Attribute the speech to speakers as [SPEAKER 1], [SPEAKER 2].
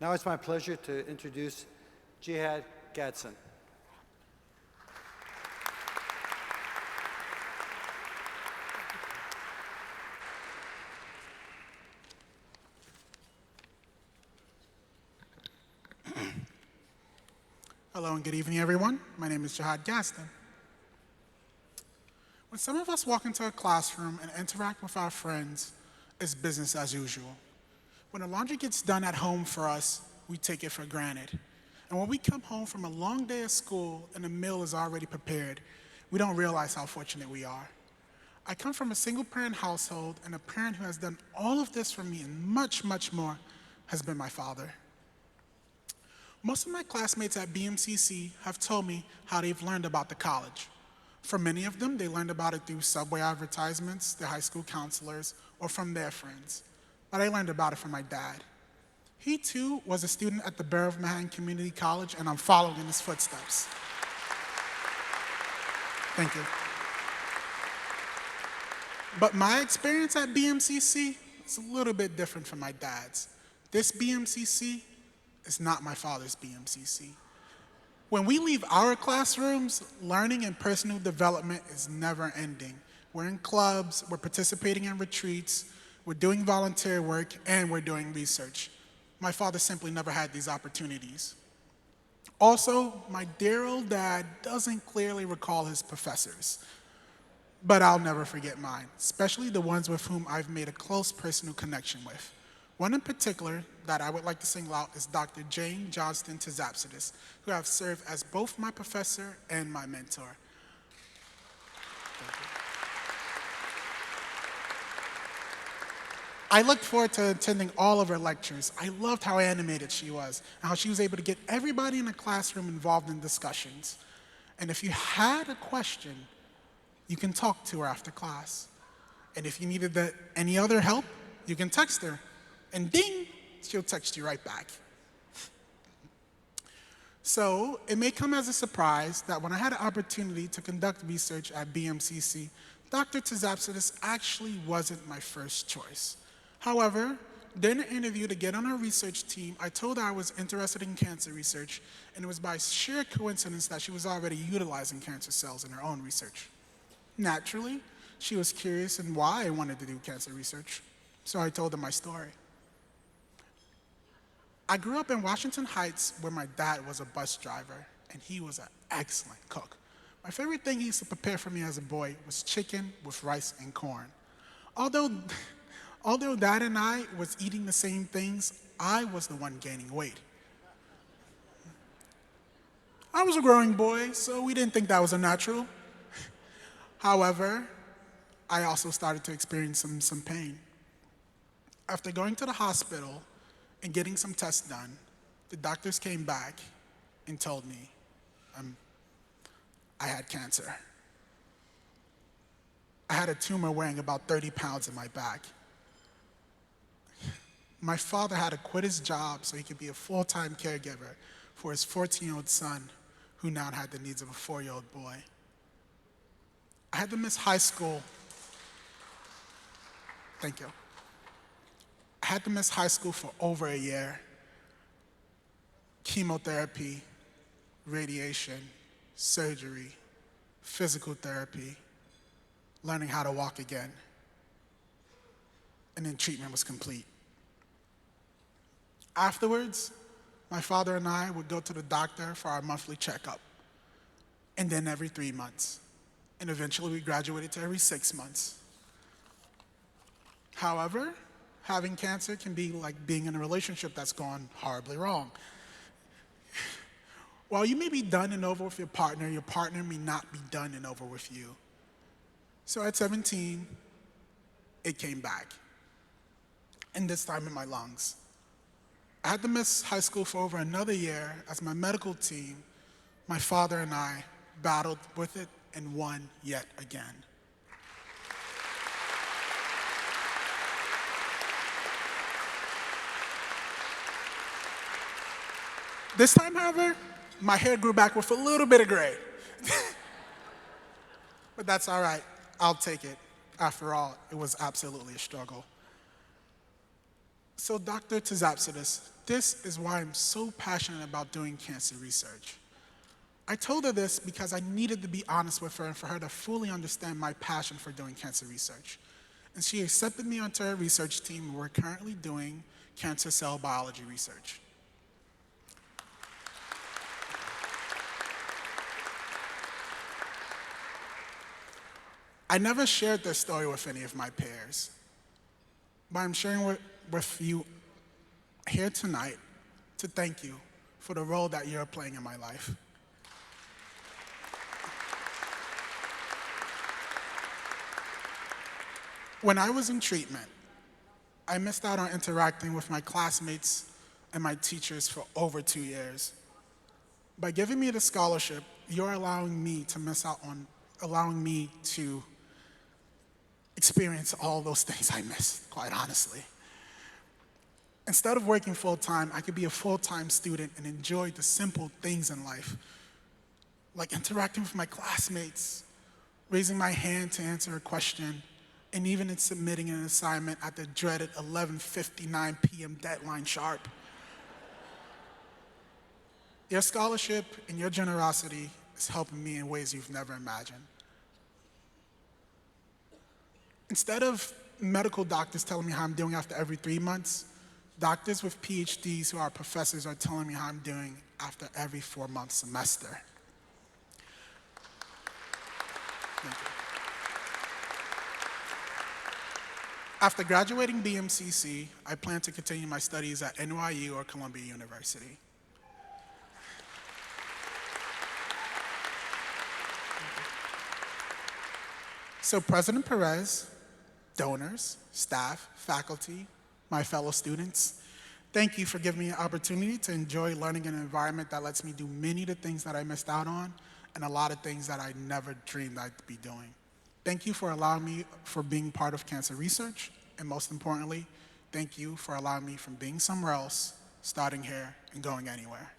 [SPEAKER 1] Now it's my pleasure to introduce Jihad Gadsden.
[SPEAKER 2] Hello and good evening, everyone. My name is Jihad Gadsden. When some of us walk into a classroom and interact with our friends, it's business as usual. When the laundry gets done at home for us, we take it for granted. And when we come home from a long day of school and a meal is already prepared, we don't realize how fortunate we are. I come from a single-parent household, and a parent who has done all of this for me and much, much more has been my father. Most of my classmates at BMCC have told me how they've learned about the college. For many of them, they learned about it through subway advertisements, their high school counselors, or from their friends. But I learned about it from my dad. He too was a student at the Borough of Manhattan Community College, and I'm following in his footsteps. Thank you. But my experience at BMCC is a little bit different from my dad's. This BMCC is not my father's BMCC. When we leave our classrooms, learning and personal development is never ending. We're in clubs, we're participating in retreats, we're doing volunteer work, and we're doing research. My father simply never had these opportunities. Also, my dear old dad doesn't clearly recall his professors, but I'll never forget mine, especially the ones with whom I've made a close personal connection with. One in particular that I would like to single out is Dr. Jane Johnston Tzapsidis, who have served as both my professor and my mentor. I looked forward to attending all of her lectures. I loved how animated she was, and how she was able to get everybody in the classroom involved in discussions. And if you had a question, you can talk to her after class. And if you needed any other help, you can text her. And ding, she'll text you right back. So it may come as a surprise that when I had an opportunity to conduct research at BMCC, Dr. Tzapsidis actually wasn't my first choice. However, during the interview to get on our research team, I told her I was interested in cancer research, and it was by sheer coincidence that she was already utilizing cancer cells in her own research. Naturally, she was curious in why I wanted to do cancer research, so I told her my story. I grew up in Washington Heights, where my dad was a bus driver, and he was an excellent cook. My favorite thing he used to prepare for me as a boy was chicken with rice and corn. Although Dad and I was eating the same things, I was the one gaining weight. I was a growing boy, so we didn't think that was unnatural. However, I also started to experience some pain. After going to the hospital and getting some tests done, the doctors came back and told me I had cancer. I had a tumor weighing about 30 pounds in my back. My father had to quit his job so he could be a full-time caregiver for his 14-year-old son, who now had the needs of a 4-year-old boy. I had to miss high school. Thank you. I had to miss high school for over a year. Chemotherapy, radiation, surgery, physical therapy, learning how to walk again. And then treatment was complete. Afterwards, my father and I would go to the doctor for our monthly checkup, and then every 3 months. And eventually we graduated to every 6 months. However, having cancer can be like being in a relationship that's gone horribly wrong. While you may be done and over with your partner may not be done and over with you. So at 17, it came back, and this time in my lungs. I had to miss high school for over another year as my medical team, my father and I, battled with it and won yet again. This time, however, my hair grew back with a little bit of gray. But that's all right. I'll take it. After all, it was absolutely a struggle. So Dr. Tzapsidis, this is why I'm so passionate about doing cancer research. I told her this because I needed to be honest with her and for her to fully understand my passion for doing cancer research. And she accepted me onto her research team, and we're currently doing cancer cell biology research. I never shared this story with any of my peers, but I'm sharing with you here tonight to thank you for the role that you're playing in my life. When I was in treatment, I missed out on interacting with my classmates and my teachers for over 2 years. By giving me the scholarship, you're allowing me to miss out on allowing me to experience all those things I missed, quite honestly. Instead of working full-time, I could be a full-time student and enjoy the simple things in life, like interacting with my classmates, raising my hand to answer a question, and even in submitting an assignment at the dreaded 11:59 p.m. deadline sharp. Your scholarship and your generosity is helping me in ways you've never imagined. Instead of medical doctors telling me how I'm doing after every 3 months, doctors with PhDs who are professors are telling me how I'm doing after every 4-month semester. Thank you. After graduating BMCC, I plan to continue my studies at NYU or Columbia University. So President Perez, donors, staff, faculty, my fellow students, thank you for giving me an opportunity to enjoy learning in an environment that lets me do many of the things that I missed out on and a lot of things that I never dreamed I'd be doing. Thank you for allowing me for being part of cancer research, and most importantly, thank you for allowing me from being somewhere else, starting here, and going anywhere.